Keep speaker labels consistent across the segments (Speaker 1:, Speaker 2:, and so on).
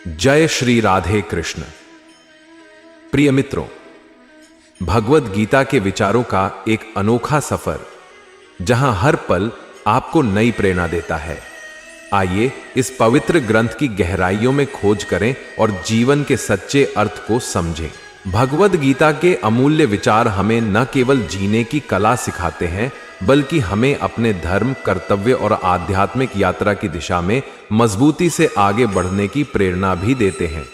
Speaker 1: जय श्री राधे कृष्ण। प्रिय मित्रों, भगवद गीता के विचारों का एक अनोखा सफर जहां हर पल आपको नई प्रेरणा देता है। आइए इस पवित्र ग्रंथ की गहराइयों में खोज करें और जीवन के सच्चे अर्थ को समझें। भगवद गीता के अमूल्य विचार हमें न केवल जीने की कला सिखाते हैं, बल्कि हमें अपने धर्म, कर्तव्य और आध्यात्मिक यात्रा की दिशा में मजबूती से आगे बढ़ने की प्रेरणा भी देते हैं।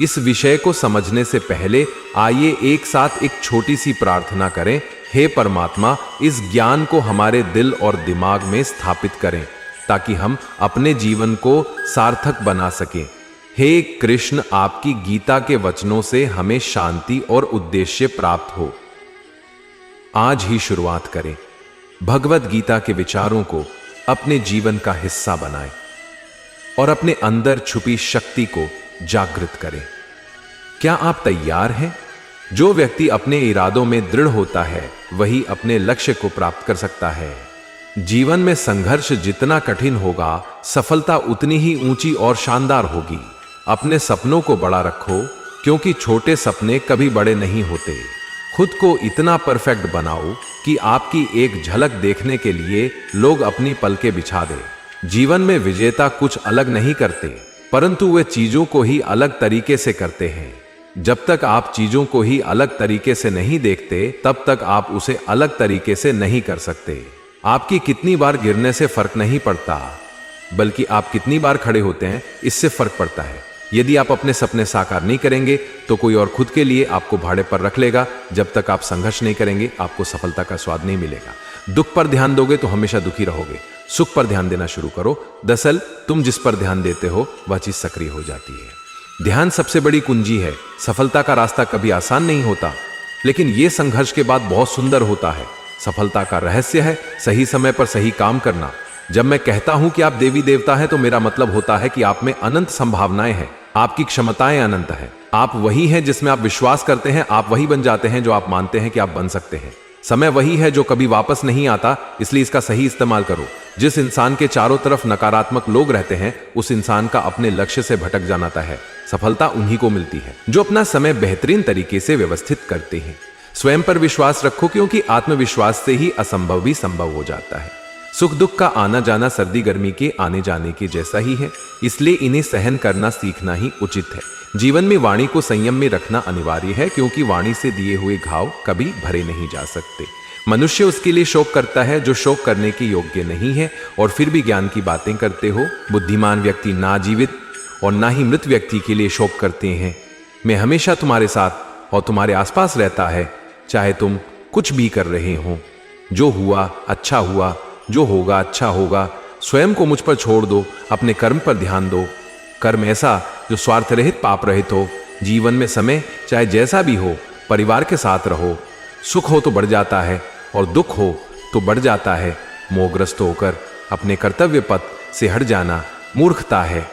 Speaker 1: इस विषय को समझने से पहले आइए एक साथ एक छोटी सी प्रार्थना करें। हे परमात्मा, इस ज्ञान को हमारे दिल और दिमाग में स्थापित करें ताकि हम अपने जीवन को सार्थक बना सकें। हे कृष्ण, आपकी गीता के वचनों से हमें शांति और उद्देश्य प्राप्त हो। आज ही शुरुआत करें। भगवद गीता के विचारों को अपने जीवन का हिस्सा बनाएं और अपने अंदर छुपी शक्ति को जागृत करें। क्या आप तैयार हैं? जो व्यक्ति अपने इरादों में दृढ़ होता है वही अपने लक्ष्य को प्राप्त कर सकता है। जीवन में संघर्ष जितना कठिन होगा, सफलता उतनी ही ऊंची और शानदार होगी। अपने सपनों को बड़ा रखो, क्योंकि छोटे सपने कभी बड़े नहीं होते। खुद को इतना परफेक्ट बनाओ कि आपकी एक झलक देखने के लिए लोग अपनी पलकें बिछा दें। जीवन में विजेता कुछ अलग नहीं करते, परंतु वे चीजों को ही अलग तरीके से करते हैं। जब तक आप चीजों को ही अलग तरीके से नहीं देखते, तब तक आप उसे अलग तरीके से नहीं कर सकते। आपकी कितनी बार गिरने से फर्क नहीं पड़ता, बल्कि आप कितनी बार खड़े होते हैं, इससे फर्क पड़ता है। यदि आप अपने सपने साकार नहीं करेंगे तो कोई और खुद के लिए आपको भाड़े पर रख लेगा। जब तक आप संघर्ष नहीं करेंगे, आपको सफलता का स्वाद नहीं मिलेगा। दुख पर ध्यान दोगे तो हमेशा दुखी रहोगे। सुख पर ध्यान देना शुरू करो। दरअसल तुम जिस पर ध्यान देते हो वह चीज सक्रिय हो जाती है। ध्यान सबसे बड़ी कुंजी है। सफलता का रास्ता कभी आसान नहीं होता, लेकिन यह संघर्ष के बाद बहुत सुंदर होता है। सफलता का रहस्य है सही समय पर सही काम करना। जब मैं कहता हूं कि आप देवी देवता हैं, तो मेरा मतलब होता है कि आप में अनंत संभावनाएं हैं। आपकी क्षमताएं अनंत हैं। आप वही हैं जिसमें आप विश्वास करते हैं। आप वही बन जाते हैं जो आप मानते हैं कि आप बन सकते हैं। समय वही है जो कभी वापस नहीं आता, इसलिए इसका सही इस्तेमाल करो। जिस इंसान के चारों तरफ नकारात्मक लोग रहते हैं, उस इंसान का अपने लक्ष्य से भटक जाना तय है। सफलता उन्हीं को मिलती है जो अपना समय बेहतरीन तरीके से व्यवस्थित करते हैं। स्वयं पर विश्वास रखो, क्योंकि आत्मविश्वास से ही असंभव भी संभव हो जाता है। सुख दुख का आना जाना सर्दी गर्मी के आने जाने के जैसा ही है, इसलिए इन्हें सहन करना सीखना ही उचित है। जीवन में वाणी को संयम में रखना अनिवार्य है, क्योंकि वाणी से दिए हुए घाव कभी भरे नहीं जा सकते। मनुष्य उसके लिए शोक करता है जो शोक करने के योग्य नहीं है, और फिर भी ज्ञान की बातें करते हो। बुद्धिमान व्यक्ति ना जीवित और ना ही मृत व्यक्ति के लिए शोक करते हैं। मैं हमेशा तुम्हारे साथ और तुम्हारे आसपास रहता है, चाहे तुम कुछ भी कर रहे हो। जो हुआ अच्छा हुआ, जो होगा अच्छा होगा। स्वयं को मुझ पर छोड़ दो, अपने कर्म पर ध्यान दो। कर्म ऐसा जो स्वार्थ रहित, पाप रहित हो। जीवन में समय चाहे जैसा भी हो, परिवार के साथ रहो। सुख हो तो बढ़ जाता है और दुख हो तो बढ़ जाता है। मोहग्रस्त होकर अपने कर्तव्य पथ से हट जाना मूर्खता है,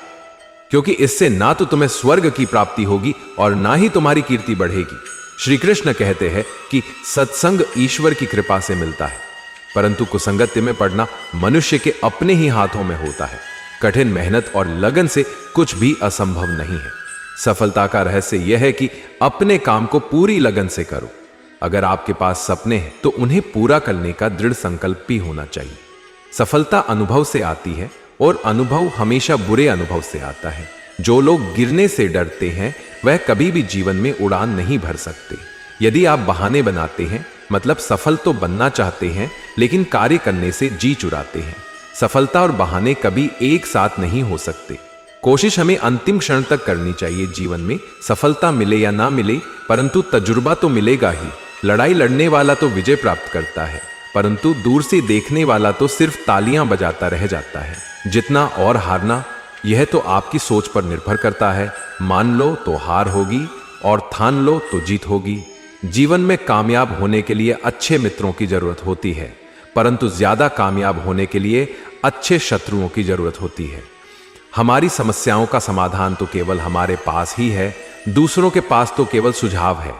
Speaker 1: क्योंकि इससे ना तो तुम्हें स्वर्ग की प्राप्ति होगी और ना ही तुम्हारी कीर्ति बढ़ेगी। श्री कृष्ण कहते हैं कि सत्संग ईश्वर की कृपा से मिलता है, परंतु कुसंगत्य में पड़ना मनुष्य के अपने ही हाथों में होता है। कठिन मेहनत और लगन से कुछ भी असंभव नहीं है। सफलता का रहस्य यह है कि अपने काम को पूरी लगन से करो। अगर आपके पास सपने हैं तो उन्हें पूरा करने का दृढ़ संकल्प भी होना चाहिए। सफलता अनुभव से आती है, और अनुभव हमेशा बुरे अनुभव से आता है। जो लोग गिरने से डरते हैं वह कभी भी जीवन में उड़ान नहीं भर सकते। यदि आप बहाने बनाते हैं, मतलब सफल तो बनना चाहते हैं लेकिन कार्य करने से जी चुराते हैं। सफलता और बहाने कभी एक साथ नहीं हो सकते। कोशिश हमें अंतिम क्षण तक करनी चाहिए। जीवन में सफलता मिले या ना मिले, परंतु तजुर्बा तो मिलेगा ही। लड़ाई लड़ने वाला तो विजय प्राप्त करता है, परंतु दूर से देखने वाला तो सिर्फ तालियां बजाता रह जाता है। जितना और हारना, यह तो आपकी सोच पर निर्भर करता है। मान लो तो हार होगी, और ठान लो तो जीत होगी। जीवन में कामयाब होने के लिए अच्छे मित्रों की जरूरत होती है, परंतु ज्यादा कामयाब होने के लिए अच्छे शत्रुओं की जरूरत होती है। हमारी समस्याओं का समाधान तो केवल हमारे पास ही है, दूसरों के पास तो केवल सुझाव है।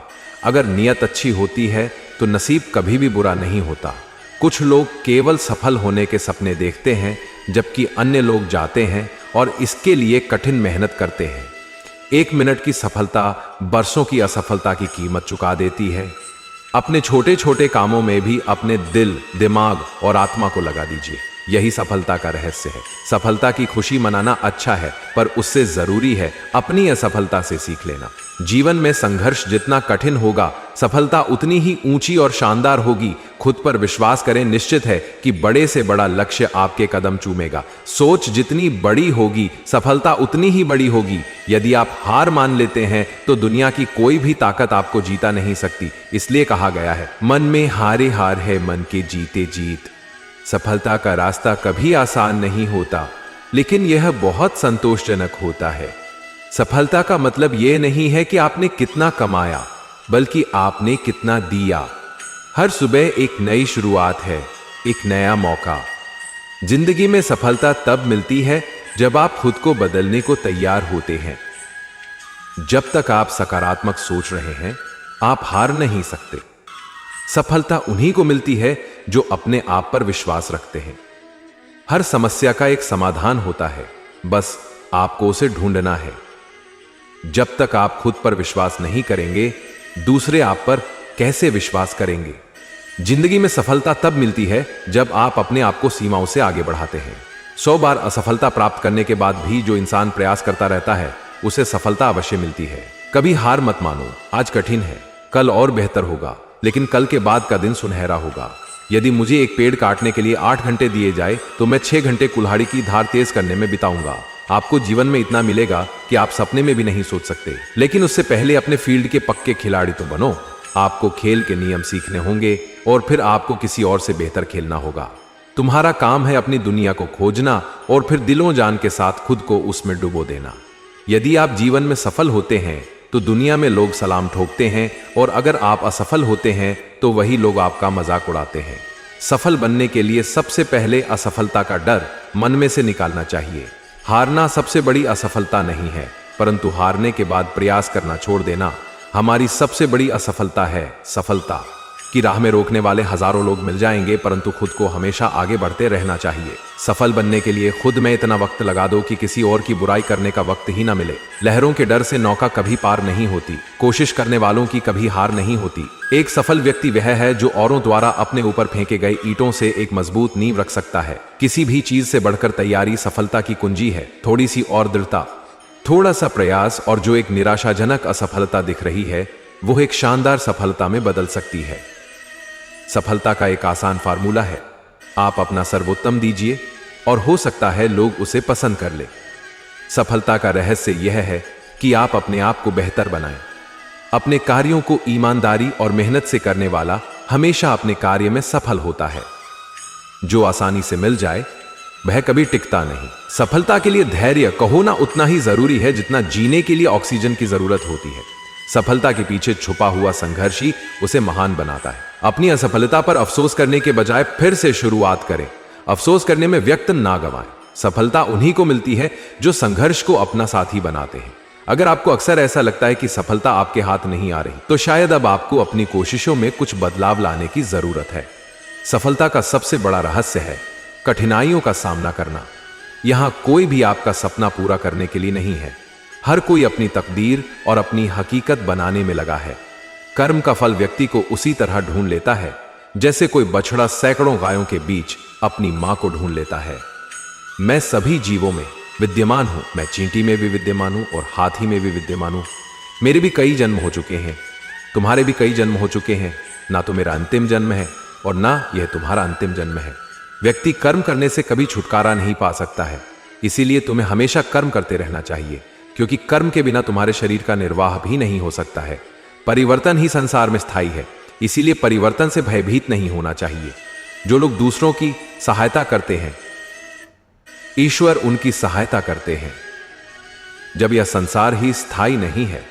Speaker 1: अगर नियत अच्छी होती है तो नसीब कभी भी बुरा नहीं होता। कुछ लोग केवल सफल होने के सपने देखते हैं, जबकि अन्य लोग जाते हैं और इसके लिए कठिन मेहनत करते हैं। 1 मिनट की सफलता बरसों की असफलता की कीमत चुका देती है। अपने छोटे छोटे कामों में भी अपने दिल, दिमाग और आत्मा को लगा दीजिए। यही सफलता का रहस्य है। सफलता की खुशी मनाना अच्छा है, पर उससे जरूरी है अपनी असफलता से सीख लेना। जीवन में संघर्ष जितना कठिन होगा, सफलता उतनी ही ऊंची और शानदार होगी। खुद पर विश्वास करें, निश्चित है कि बड़े से बड़ा लक्ष्य आपके कदम चूमेगा। सोच जितनी बड़ी होगी, सफलता उतनी ही बड़ी होगी। यदि आप हार मान लेते हैं तो दुनिया की कोई भी ताकत आपको जीता नहीं सकती। इसलिए कहा गया है, मन में हारे हार है, मन के जीते जीत। सफलता का रास्ता कभी आसान नहीं होता, लेकिन यह बहुत संतोषजनक होता है। सफलता का मतलब यह नहीं है कि आपने कितना कमाया, बल्कि आपने कितना दिया। हर सुबह एक नई शुरुआत है, एक नया मौका। जिंदगी में सफलता तब मिलती है जब आप खुद को बदलने को तैयार होते हैं। जब तक आप सकारात्मक सोच रहे हैं, आप हार नहीं सकते। सफलता उन्हीं को मिलती है जो अपने आप पर विश्वास रखते हैं। हर समस्या का एक समाधान होता है, बस आपको उसे ढूंढना है। जब तक आप खुद पर विश्वास नहीं करेंगे, दूसरे आप पर कैसे विश्वास करेंगे? जिंदगी में सफलता तब मिलती है जब आप अपने आप को सीमाओं से आगे बढ़ाते हैं। 100 बार असफलता प्राप्त करने के बाद भी जो इंसान प्रयास करता रहता है, उसे सफलता अवश्य मिलती है। कभी हार मत मानो। आज कठिन है, कल और बेहतर होगा, लेकिन कल के बाद का दिन सुनहरा होगा। यदि मुझे एक पेड़ काटने के लिए 8 घंटे दिए जाए, तो मैं 6 घंटे कुल्हाड़ी की धार तेज करने में बिताऊंगा। आपको जीवन में इतना मिलेगा कि आप सपने में भी नहीं सोच सकते। लेकिन उससे पहले अपने फील्ड के पक्के खिलाड़ी तो बनो। आपको खेल के नियम सीखने होंगे और फिर आपको किसी और से बेहतर खेलना होगा। तुम्हारा काम है अपनी दुनिया को खोजना और फिर दिलों जान के साथ खुद को उसमें डुबो देना। यदि आप जीवन में सफल होते हैं तो दुनिया में लोग सलाम ठोकते हैं, और अगर आप असफल होते हैं तो वही लोग आपका मजाक उड़ाते हैं। सफल बनने के लिए सबसे पहले असफलता का डर मन में से निकालना चाहिए। हारना सबसे बड़ी असफलता नहीं है, परंतु हारने के बाद प्रयास करना छोड़ देना हमारी सबसे बड़ी असफलता है। सफलता की राह में रोकने वाले हजारों लोग मिल जाएंगे, परंतु खुद को हमेशा आगे बढ़ते रहना चाहिए। सफल बनने के लिए खुद में इतना वक्त लगा दो कि किसी और की बुराई करने का वक्त ही ना मिले। लहरों के डर से नौका कभी पार नहीं होती, कोशिश करने वालों की कभी हार नहीं होती। एक सफल व्यक्ति वह है जो औरों द्वारा अपने ऊपर फेंके गए ईंटों से एक मजबूत नींव रख सकता है। किसी भी चीज से बढ़कर तैयारी सफलता की कुंजी है। थोड़ी सी और दृढ़ता, थोड़ा सा प्रयास, और जो एक निराशाजनक असफलता दिख रही है, वो एक शानदार सफलता में बदल सकती है। सफलता का एक आसान फार्मूला है, आप अपना सर्वोत्तम दीजिए और हो सकता है लोग उसे पसंद कर ले। सफलता का रहस्य यह है कि आप अपने आप को बेहतर बनाएं। अपने कार्यों को ईमानदारी और मेहनत से करने वाला हमेशा अपने कार्य में सफल होता है। जो आसानी से मिल जाए वह कभी टिकता नहीं। सफलता के लिए धैर्य कहो ना उतना ही जरूरी है जितना जीने के लिए ऑक्सीजन की जरूरत होती है। सफलता के पीछे छुपा हुआ संघर्ष ही उसे महान बनाता है। अपनी असफलता पर अफसोस करने के बजाय फिर से शुरुआत करें। अफसोस करने में व्यक्त ना गवाएं। सफलता उन्हीं को मिलती है जो संघर्ष को अपना साथी बनाते हैं। अगर आपको अक्सर ऐसा लगता है कि सफलता आपके हाथ नहीं आ रही, तो शायद अब आपको अपनी कोशिशों में कुछ बदलाव लाने की जरूरत है। सफलता का सबसे बड़ा रहस्य है कठिनाइयों का सामना करना। यहां कोई भी आपका सपना पूरा करने के लिए नहीं है। हर कोई अपनी तकदीर और अपनी हकीकत बनाने में लगा है। कर्म का फल व्यक्ति को उसी तरह ढूंढ लेता है जैसे कोई बछड़ा सैकड़ों गायों के बीच अपनी मां को ढूंढ लेता है। मैं सभी जीवों में विद्यमान हूं। मैं चींटी में भी विद्यमान हूं और हाथी में भी विद्यमान हूं। मेरे भी कई जन्म हो चुके हैं, तुम्हारे भी कई जन्म हो चुके हैं। ना तो मेरा अंतिम जन्म है और ना यह तुम्हारा अंतिम जन्म है। व्यक्ति कर्म करने से कभी छुटकारा नहीं पा सकता है, इसीलिए तुम्हें हमेशा कर्म करते रहना चाहिए, क्योंकि कर्म के बिना तुम्हारे शरीर का निर्वाह भी नहीं हो सकता है। परिवर्तन ही संसार में स्थायी है, इसीलिए परिवर्तन से भयभीत नहीं होना चाहिए। जो लोग दूसरों की सहायता करते हैं, ईश्वर उनकी सहायता करते हैं। जब यह संसार ही स्थायी नहीं है,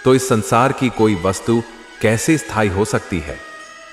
Speaker 1: तो इस संसार की कोई वस्तु कैसे स्थायी हो सकती है?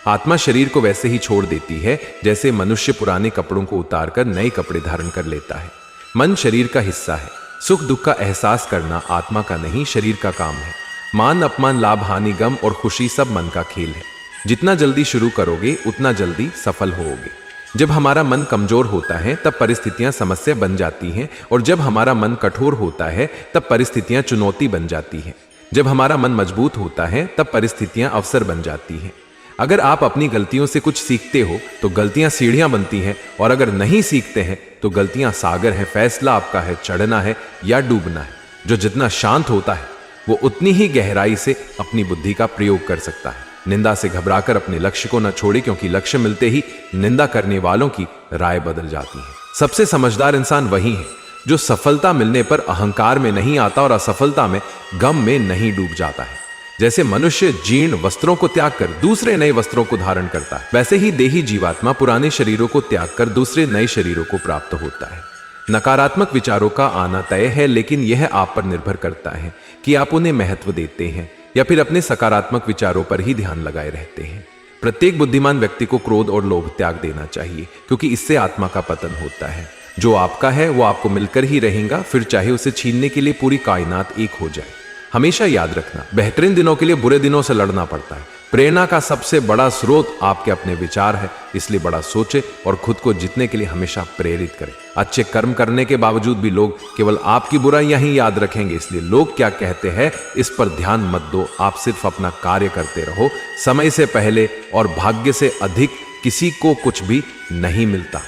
Speaker 1: आत्मा शरीर को वैसे ही छोड़ देती है जैसे मनुष्य पुराने कपड़ों को उतारकर नए कपड़े धारण कर लेता है। मन शरीर का हिस्सा है। सुख दुख का एहसास करना आत्मा का नहीं, शरीर का काम है। मान अपमान, लाभ हानि, गम और खुशी सब मन का खेल है। जितना जल्दी शुरू करोगे उतना जल्दी सफल होोगे। जब हमारा मन कमजोर होता है तब परिस्थितियां समस्या बन जाती हैं, और जब हमारा मन कठोर होता है तब परिस्थितियां चुनौती बन जाती हैं। जब हमारा मन मजबूत होता है तब परिस्थितियां अवसर बन जाती हैं। अगर आप अपनी गलतियों से कुछ सीखते हो तो गलतियां सीढ़ियां बनती हैं, और अगर नहीं सीखते हैं तो गलतियां सागर हैं। फैसला आपका है, चढ़ना है या डूबना है। जो जितना शांत होता है वो उतनी ही गहराई से अपनी बुद्धि का प्रयोग कर सकता है। निंदा से घबराकर अपने लक्ष्य को न छोड़े, क्योंकि लक्ष्य मिलते ही निंदा करने वालों की राय बदल जाती है। सबसे समझदार इंसान वही है जो सफलता मिलने पर अहंकार में नहीं आता और असफलता में गम में नहीं डूब जाता है। जैसे मनुष्य जीर्ण वस्त्रों को त्याग कर दूसरे नए वस्त्रों को धारण करता है, वैसे ही देही जीवात्मा पुराने शरीरों को त्याग कर दूसरे नए शरीरों को प्राप्त होता है। नकारात्मक विचारों का आना तय है, लेकिन यह आप पर निर्भर करता है कि आप उन्हें महत्व देते हैं या फिर अपने सकारात्मक विचारों पर ही ध्यान लगाए रहते हैं। प्रत्येक बुद्धिमान व्यक्ति को क्रोध और लोभ त्याग देना चाहिए, क्योंकि इससे आत्मा का पतन होता है। जो आपका है वो आपको मिलकर ही रहेगा, फिर चाहे उसे छीनने के लिए पूरी कायनात एक हो जाए। हमेशा याद रखना, बेहतरीन दिनों के लिए बुरे दिनों से लड़ना पड़ता है। प्रेरणा का सबसे बड़ा स्रोत आपके अपने विचार है, इसलिए बड़ा सोचे और खुद को जीतने के लिए हमेशा प्रेरित करें। अच्छे कर्म करने के बावजूद भी लोग केवल आपकी बुराइयां ही याद रखेंगे, इसलिए लोग क्या कहते हैं इस पर ध्यान मत दो। आप सिर्फ अपना कार्य करते रहो। समय से पहले और भाग्य से अधिक किसी को कुछ भी नहीं मिलता।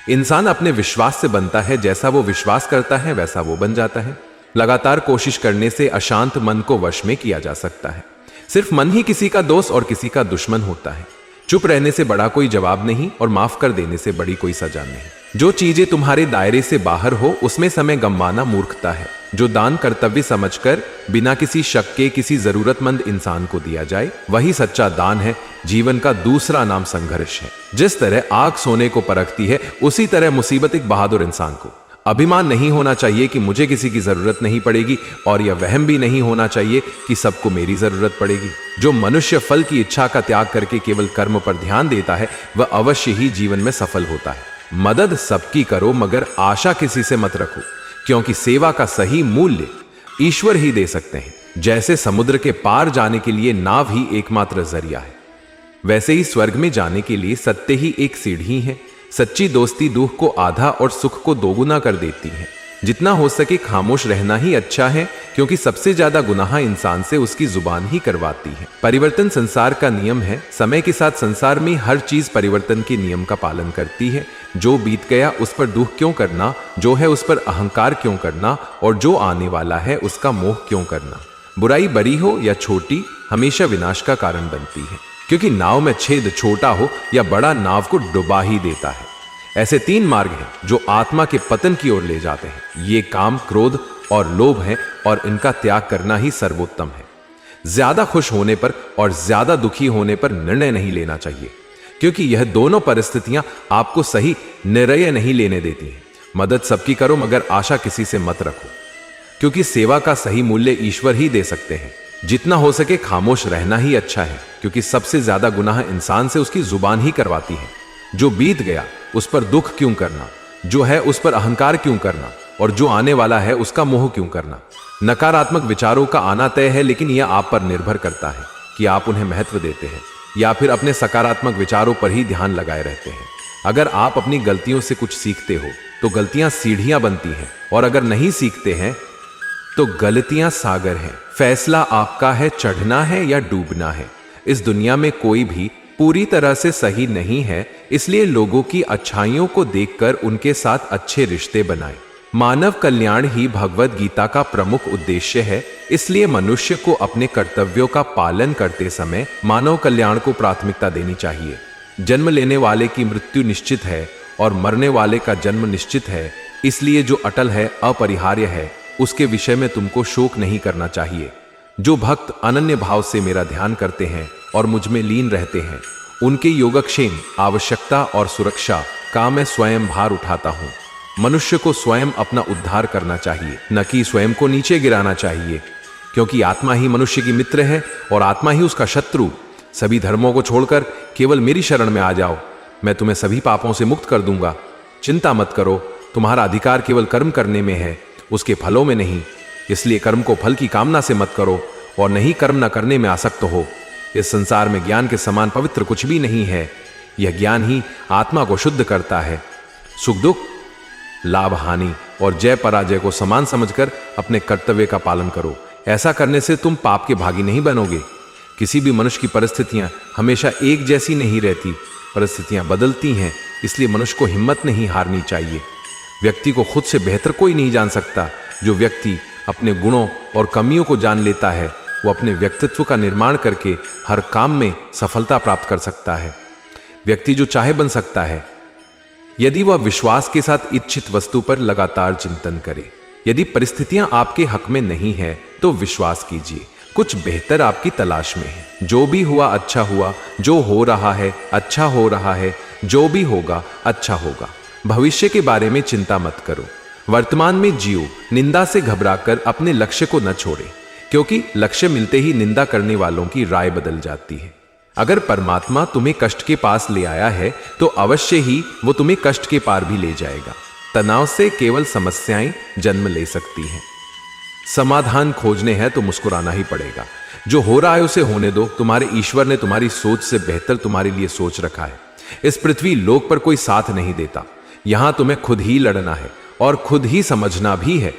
Speaker 1: इंसान अपने विश्वास से बनता है, जैसा वो विश्वास करता है वैसा वो बन जाता है। लगातार कोशिश करने से अशांत मन को वश में किया जा सकता है। सिर्फ मन ही किसी का दोस्त और किसी का दुश्मन होता है। चुप रहने से बड़ा कोई जवाब नहीं और माफ कर देने से बड़ी कोई सजा नहीं। जो चीजें तुम्हारे दायरे से बाहर हो उसमें समय गंवाना मूर्खता है। जो दान कर्तव्य समझकर बिना किसी शक के किसी जरूरतमंद इंसान को दिया जाए वही सच्चा दान है। जीवन का दूसरा नाम संघर्ष है। जिस तरह आग सोने को परखती है उसी तरह मुसीबत एक बहादुर इंसान को। अभिमान नहीं होना चाहिए कि मुझे किसी की जरूरत नहीं पड़ेगी, और यह वहम भी नहीं होना चाहिए कि सबको मेरी जरूरत पड़ेगी। जो मनुष्य फल की इच्छा का त्याग करके केवल कर्म पर ध्यान देता है वह अवश्य ही जीवन में सफल होता है। मदद सबकी करो मगर आशा किसी से मत रखो, क्योंकि सेवा का सही मूल्य ईश्वर ही दे सकते हैं। जैसे समुद्र के पार जाने के लिए नाव ही एकमात्र जरिया है, वैसे ही स्वर्ग में जाने के लिए सत्य ही एक सीढ़ी है। सच्ची दोस्ती दुख को आधा और सुख को दोगुना कर देती है। जितना हो सके खामोश रहना ही अच्छा है, क्योंकि सबसे ज्यादा गुनाह इंसान से उसकी जुबान ही करवाती है। परिवर्तन संसार का नियम है। समय के साथ संसार में हर चीज परिवर्तन के नियम का पालन करती है। जो बीत गया उस पर दुख क्यों करना, जो है उस पर अहंकार क्यों करना, और जो आने वाला है उसका मोह क्यों करना। बुराई बड़ी हो या छोटी हमेशा विनाश का कारण बनती है, क्योंकि नाव में छेद छोटा हो या बड़ा नाव को डुबा ही देता है। ऐसे 3 मार्ग हैं जो आत्मा के पतन की ओर ले जाते हैं। ये काम, क्रोध और लोभ हैं, और इनका त्याग करना ही सर्वोत्तम है। ज्यादा खुश होने पर और ज्यादा दुखी होने पर निर्णय नहीं लेना चाहिए, क्योंकि यह दोनों परिस्थितियां आपको सही निर्णय नहीं लेने देती हैं। मदद सबकी करो मगर आशा किसी से मत रखो, क्योंकि सेवा का सही मूल्य ईश्वर ही दे सकते हैं। जितना हो सके खामोश रहना ही अच्छा है, क्योंकि सबसे ज्यादा गुनाह इंसान से उसकी जुबान ही करवाती है। जो बीत गया उस पर दुख क्यों करना, जो है उस पर अहंकार क्यों करना, और जो आने वाला है उसका मोह क्यों करना। नकारात्मक विचारों का आना तय है, लेकिन यह आप पर निर्भर करता है कि आप उन्हें महत्व देते हैं या फिर अपने सकारात्मक विचारों पर ही ध्यान लगाए रहते हैं। अगर आप अपनी गलतियों से कुछ सीखते हो तो गलतियां सीढ़ियां बनती हैं, और अगर नहीं सीखते हैं तो गलतियां सागर हैं। फैसला आपका है, चढ़ना है या डूबना है। इस दुनिया में कोई भी पूरी तरह से सही नहीं है, इसलिए लोगों की अच्छाइयों को देखकर उनके साथ अच्छे रिश्ते बनाएं। मानव कल्याण ही भगवद गीता का प्रमुख उद्देश्य है, इसलिए मनुष्य को अपने कर्तव्यों का पालन करते समय मानव कल्याण को प्राथमिकता देनी चाहिए। जन्म लेने वाले की मृत्यु निश्चित है और मरने वाले का जन्म निश्चित है, इसलिए जो अटल है, अपरिहार्य है, उसके विषय में तुमको शोक नहीं करना चाहिए। जो भक्त अनन्य भाव से मेरा ध्यान करते हैं और मुझ में लीन रहते हैं, उनके योगक्षेम, आवश्यकता और सुरक्षा का मैं स्वयं भार उठाता हूँ। मनुष्य को स्वयं अपना उद्धार करना चाहिए, न कि स्वयं को नीचे गिराना चाहिए, क्योंकि आत्मा ही मनुष्य की मित्र है और आत्मा ही उसका शत्रु। सभी धर्मों को छोड़कर केवल मेरी शरण में आ जाओ, मैं तुम्हें सभी पापों से मुक्त कर दूंगा। चिंता मत करो, तुम्हारा अधिकार केवल कर्म करने में है, उसके फलों में नहीं। इसलिए कर्म को फल की कामना से मत करो और नहीं कर्म न करने में आसक्त हो। इस संसार में ज्ञान के समान पवित्र कुछ भी नहीं है, यह ज्ञान ही आत्मा को शुद्ध करता है। सुख दुख, लाभ हानि और जय पराजय को समान समझकर अपने कर्तव्य का पालन करो। ऐसा करने से तुम पाप के भागी नहीं बनोगे। किसी भी मनुष्य की परिस्थितियां हमेशा एक जैसी नहीं रहती, परिस्थितियां बदलती हैं, इसलिए मनुष्य को हिम्मत नहीं हारनी चाहिए। व्यक्ति को खुद से बेहतर कोई नहीं जान सकता। जो व्यक्ति अपने गुणों और कमियों को जान लेता है वो अपने व्यक्तित्व का निर्माण करके हर काम में सफलता प्राप्त कर सकता है। व्यक्ति जो चाहे बन सकता है यदि वह विश्वास के साथ इच्छित वस्तु पर लगातार चिंतन करे। यदि परिस्थितियां आपके हक में नहीं है तो विश्वास कीजिए कुछ बेहतर आपकी तलाश में है। जो भी हुआ अच्छा हुआ, जो हो रहा है अच्छा हो रहा है, जो भी होगा अच्छा होगा। भविष्य के बारे में चिंता मत करो, वर्तमान में जियो। निंदा से घबराकर अपने लक्ष्य को न छोड़े, क्योंकि लक्ष्य मिलते ही निंदा करने वालों की राय बदल जाती है। अगर परमात्मा तुम्हें कष्ट के पास ले आया है तो अवश्य ही वो तुम्हें कष्ट के पार भी ले जाएगा। तनाव से केवल समस्याएं जन्म ले सकती हैं। समाधान खोजने हैं तो मुस्कुराना ही पड़ेगा। जो हो रहा है उसे होने दो। तुम्हारे ईश्वर ने तुम्हारी सोच से बेहतर तुम्हारे लिए सोच रखा है। इस पृथ्वी लोक पर कोई साथ नहीं देता। यहां तुम्हें खुद ही लड़ना है और खुद ही समझना भी है।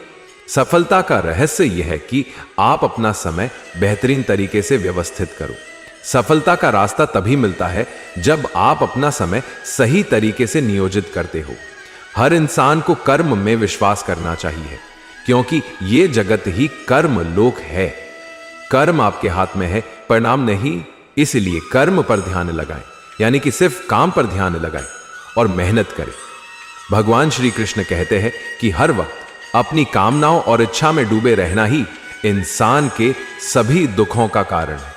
Speaker 1: सफलता का रहस्य यह है कि आप अपना समय बेहतरीन तरीके से व्यवस्थित करो। सफलता का रास्ता तभी मिलता है जब आप अपना समय सही तरीके से नियोजित करते हो। हर इंसान को कर्म में विश्वास करना चाहिए, क्योंकि ये जगत ही कर्म लोक है। कर्म आपके हाथ में है, परिणाम नहीं। इसलिए कर्म पर ध्यान लगाएं, यानी कि सिर्फ काम पर ध्यान लगाएं और मेहनत करें। भगवान श्री कृष्ण कहते हैं कि हर वक्त अपनी कामनाओं और इच्छा में डूबे रहना ही इंसान के सभी दुखों का कारण है।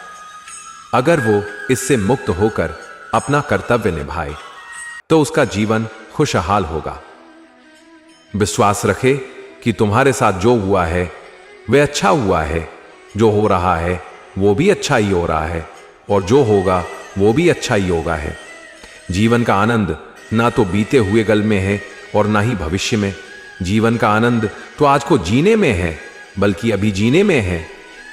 Speaker 1: अगर वो इससे मुक्त होकर अपना कर्तव्य निभाए तो उसका जीवन खुशहाल होगा। विश्वास रखे कि तुम्हारे साथ जो हुआ है वह अच्छा हुआ है। जो हो रहा है वो भी अच्छा ही हो रहा है और जो होगा वो भी अच्छा ही होगा है। जीवन का आनंद ना तो बीते हुए कल में है और ना ही भविष्य में। जीवन का आनंद तो आज को जीने में है, बल्कि अभी जीने में है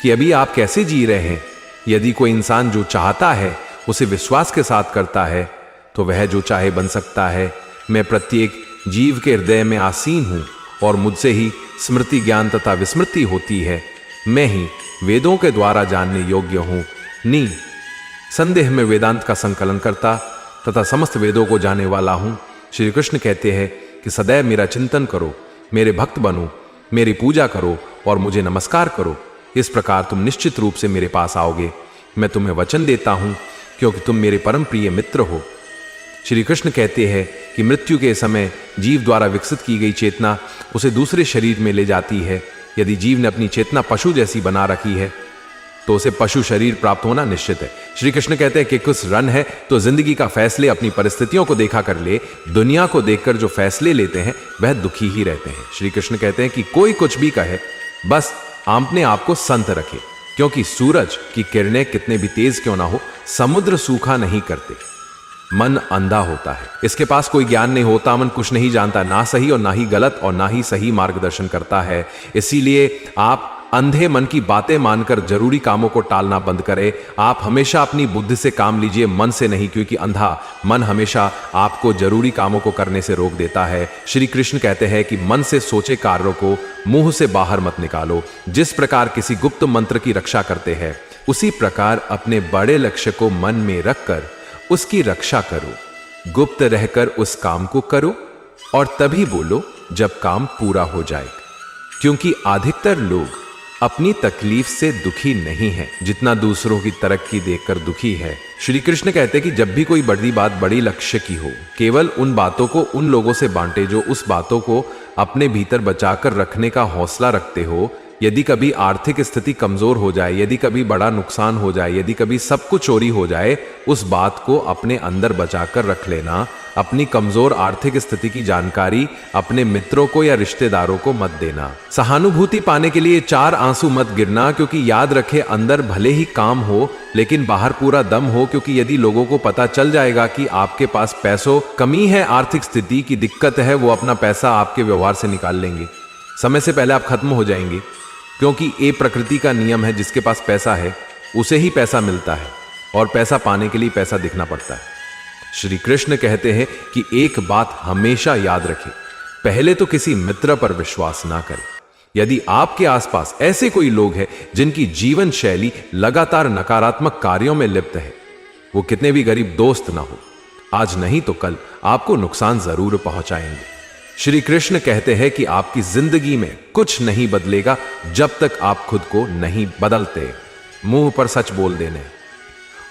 Speaker 1: कि अभी आप कैसे जी रहे हैं। यदि कोई इंसान जो चाहता है उसे विश्वास के साथ करता है तो वह जो चाहे बन सकता है। मैं प्रत्येक जीव के हृदय में आसीन हूं और मुझसे ही स्मृति, ज्ञान तथा विस्मृति होती है। मैं ही वेदों के द्वारा जानने योग्य हूं। संदेह में वेदांत का संकलन करता तथा समस्त वेदों को जानने वाला हूं। श्री कृष्ण कहते हैं कि सदैव मेरा चिंतन करो, मेरे भक्त बनो, मेरी पूजा करो और मुझे नमस्कार करो। इस प्रकार तुम निश्चित रूप से मेरे पास आओगे। मैं तुम्हें वचन देता हूं, क्योंकि तुम मेरे परम प्रिय मित्र हो। श्री कृष्ण कहते हैं कि मृत्यु के समय जीव द्वारा विकसित की गई चेतना उसे दूसरे शरीर में ले जाती है। यदि जीव ने अपनी चेतना पशु जैसी बना रखी है तो उसे पशु शरीर प्राप्त होना निश्चित है। श्री कृष्ण कहते हैं कि कुछ रन है तो जिंदगी का फैसले अपनी परिस्थितियों को देखा कर ले। दुनिया को देखकर जो फैसले लेते हैं वह दुखी ही रहते हैं। श्री कृष्ण कहते हैं कि कोई कुछ भी कहे, बस अपने आप को संत रखे, क्योंकि सूरज की किरणें कितने भी तेज क्यों ना हो, समुद्र सूखा नहीं करते। मन अंधा होता है, इसके पास कोई ज्ञान नहीं होता। मन कुछ नहीं जानता, ना सही और ना ही गलत और ना ही सही मार्गदर्शन करता है। इसीलिए आप अंधे मन की बातें मानकर जरूरी कामों को टालना बंद करें। आप हमेशा अपनी बुद्धि से काम लीजिए, मन से नहीं, क्योंकि अंधा मन हमेशा आपको जरूरी कामों को करने से रोक देता है। श्री कृष्ण कहते हैं कि मन से सोचे कार्यों को मुंह से बाहर मत निकालो। जिस प्रकार किसी गुप्त मंत्र की रक्षा करते हैं, उसी प्रकार अपने बड़े लक्ष्य को मन में रखकर उसकी रक्षा करो। गुप्त रहकर उस काम को करो और तभी बोलो जब काम पूरा हो जाए, क्योंकि अधिकतर लोग अपनी तकलीफ से दुखी नहीं है जितना दूसरों की तरक्की देखकर दुखी है। श्री कृष्ण कहते हैं कि जब भी कोई बड़ी बात बड़ी लक्ष्य की हो, केवल उन बातों को उन लोगों से बांटे जो उस बातों को अपने भीतर बचाकर रखने का हौसला रखते हो। यदि कभी आर्थिक स्थिति कमजोर हो जाए, यदि कभी बड़ा नुकसान हो जाए, यदि कभी सब कुछ चोरी हो जाए, उस बात को अपने अंदर बचाकर रख लेना। अपनी कमजोर आर्थिक स्थिति की जानकारी अपने मित्रों को या रिश्तेदारों को मत देना। सहानुभूति पाने के लिए 4 आंसू मत गिरना, क्योंकि याद रखे अंदर भले ही काम हो लेकिन बाहर पूरा दम हो। क्योंकि यदि लोगों को पता चल जाएगा कि आपके पास पैसों कमी है, आर्थिक स्थिति की दिक्कत है, वो अपना पैसा आपके व्यवहार से निकाल लेंगे। समय से पहले आप खत्म हो जाएंगे, क्योंकि ये प्रकृति का नियम है। जिसके पास पैसा है उसे ही पैसा मिलता है और पैसा पाने के लिए पैसा दिखना पड़ता है। श्री कृष्ण कहते हैं कि एक बात हमेशा याद रखें, पहले तो किसी मित्र पर विश्वास ना करें। यदि आपके आसपास ऐसे कोई लोग हैं जिनकी जीवन शैली लगातार नकारात्मक कार्यों में लिप्त है, वो कितने भी गरीब दोस्त ना हो, आज नहीं तो कल आपको नुकसान जरूर पहुंचाएंगे। श्री कृष्ण कहते हैं कि आपकी जिंदगी में कुछ नहीं बदलेगा जब तक आप खुद को नहीं बदलते। मुंह पर सच बोल देने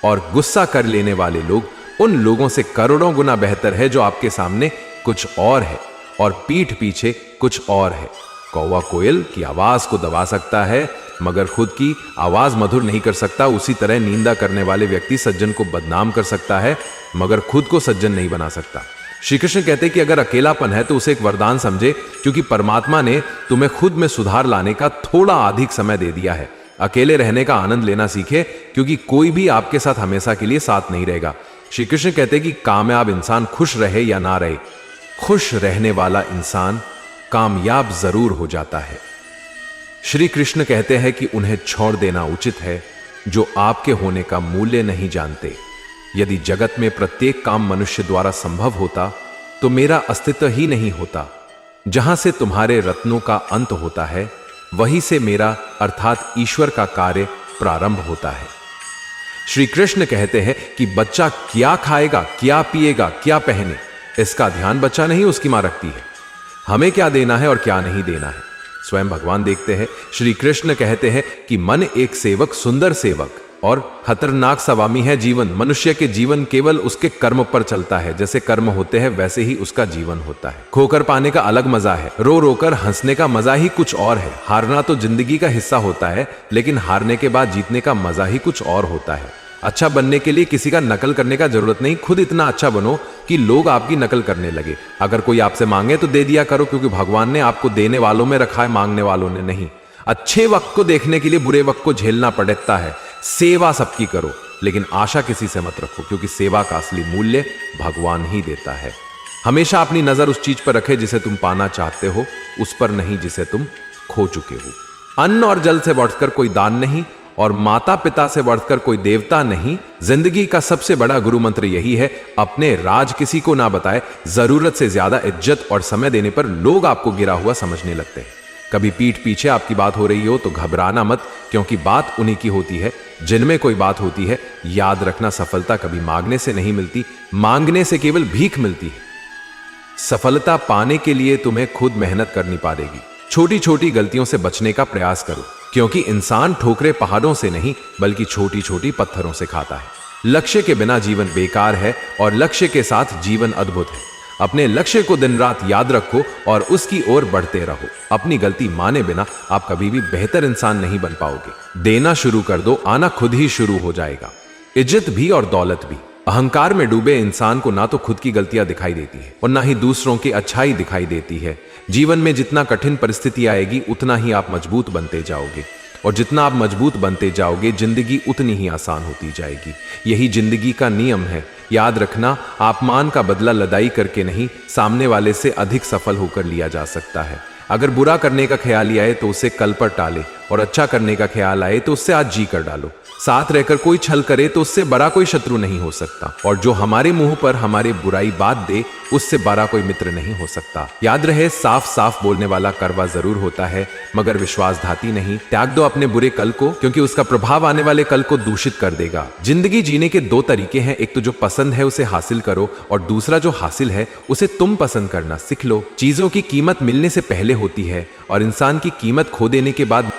Speaker 1: और गुस्सा कर लेने वाले लोग उन लोगों से करोड़ों गुना बेहतर है जो आपके सामने कुछ और है और पीठ पीछे कुछ और है। कौवा कोयल की आवाज को दबा सकता है मगर खुद की आवाज मधुर नहीं कर सकता। उसी तरह निंदा करने वाले व्यक्ति सज्जन को बदनाम कर सकता है मगर खुद को सज्जन नहीं बना सकता। श्री कृष्ण कहते हैं कि अगर अकेलापन है तो उसे एक वरदान समझे, क्योंकि परमात्मा ने तुम्हें खुद में सुधार लाने का थोड़ा अधिक समय दे दिया है। अकेले रहने का आनंद लेना सीखे, क्योंकि कोई भी आपके साथ हमेशा के लिए साथ नहीं रहेगा। श्री कृष्ण कहते हैं कि कामयाब इंसान खुश रहे या ना रहे, खुश रहने वाला इंसान कामयाब जरूर हो जाता है। श्री कृष्ण कहते हैं कि उन्हें छोड़ देना उचित है जो आपके होने का मूल्य नहीं जानते। यदि जगत में प्रत्येक काम मनुष्य द्वारा संभव होता तो मेरा अस्तित्व ही नहीं होता। जहां से तुम्हारे रत्नों का अंत होता है वहीं से मेरा अर्थात ईश्वर का कार्य प्रारंभ होता है। श्री कृष्ण कहते हैं कि बच्चा क्या खाएगा, क्या पिएगा, क्या पहने, इसका ध्यान बच्चा नहीं उसकी मां रखती है। हमें क्या देना है और क्या नहीं देना है स्वयं भगवान देखते हैं। श्री कृष्ण कहते हैं कि मन एक सेवक, सुंदर सेवक और खतरनाक स्वामी है जीवन। मनुष्य के जीवन केवल उसके कर्म पर चलता है। जैसे कर्म होते हैं वैसे ही उसका जीवन होता है। खोकर पाने का अलग मजा है, रो रोकर हंसने का मजा ही कुछ और है। हारना तो जिंदगी का हिस्सा होता है, लेकिन हारने के बाद जीतने का मजा ही कुछ और होता है। अच्छा बनने के लिए किसी का नकल करने का जरूरत नहीं, खुद इतना अच्छा बनो कि लोग आपकी नकल करने लगे। अगर कोई आपसे मांगे तो दे दिया करो, क्योंकि भगवान ने आपको देने वालों में रखा है, मांगने वालों ने नहीं। अच्छे वक्त को देखने के लिए बुरे वक्त को झेलना पड़ता है। सेवा सबकी करो, लेकिन आशा किसी से मत रखो, क्योंकि सेवा का असली मूल्य भगवान ही देता है। हमेशा अपनी नजर उस चीज पर रखे जिसे तुम पाना चाहते हो, उस पर नहीं जिसे तुम खो चुके हो। अन्न और जल से बढ़कर कोई दान नहीं और माता पिता से बढ़कर कोई देवता नहीं। जिंदगी का सबसे बड़ा गुरु मंत्र यही है, अपने राज किसी को ना बताए। जरूरत से ज्यादा इज्जत और समय देने पर लोग आपको गिरा हुआ समझने लगते हैं। कभी पीठ पीछे आपकी बात हो रही हो तो घबराना मत, क्योंकि बात उन्हीं की होती है जिनमें कोई बात होती है। याद रखना, सफलता कभी मांगने से नहीं मिलती, मांगने से केवल भीख मिलती है। सफलता पाने के लिए तुम्हें खुद मेहनत करनी पड़ेगी। छोटी छोटी गलतियों से बचने का प्रयास करो, क्योंकि इंसान ठोकरे पहाड़ों से नहीं बल्कि छोटी छोटी पत्थरों से खाता है। लक्ष्य के बिना जीवन बेकार है और लक्ष्य के साथ जीवन अद्भुत है। अपने लक्ष्य को दिन रात याद रखो और उसकी ओर बढ़ते रहो। अपनी गलती माने बिना आप कभी भी बेहतर इंसान नहीं बन पाओगे। देना शुरू कर दो, आना खुद ही शुरू हो जाएगा। इज्जत भी और दौलत भी। अहंकार में डूबे इंसान को ना तो खुद की गलतियां दिखाई देती है और ना ही दूसरों की अच्छाई दिखाई देती है। जीवन में जितना कठिन परिस्थिति आएगी उतना ही आप मजबूत बनते जाओगे, और जितना आप मजबूत बनते जाओगे जिंदगी उतनी ही आसान होती जाएगी। यही जिंदगी का नियम है। याद रखना, अपमान का बदला लदाई करके नहीं, सामने वाले से अधिक सफल होकर लिया जा सकता है। अगर बुरा करने का ख्याल ही आए तो उसे कल पर टाले, और अच्छा करने का ख्याल आए तो उससे आज जी कर डालो। साथ रहकर कोई छल करे तो उससे बड़ा कोई शत्रु नहीं हो सकता, और जो हमारे मुंह पर हमारे बुराई बात दे उससे बड़ा कोई मित्र नहीं हो सकता। याद रहे, साफ साफ बोलने वाला कड़वा जरूर होता है मगर विश्वासघाती नहीं। त्याग दो अपने बुरे कल को, क्योंकि उसका प्रभाव आने वाले कल को दूषित कर देगा। जिंदगी जीने के दो तरीके हैं, एक तो जो पसंद है उसे हासिल करो, और दूसरा जो हासिल है उसे तुम पसंद करना सीख लो। चीजों की कीमत मिलने से पहले होती है और इंसान की कीमत खो देने के बाद।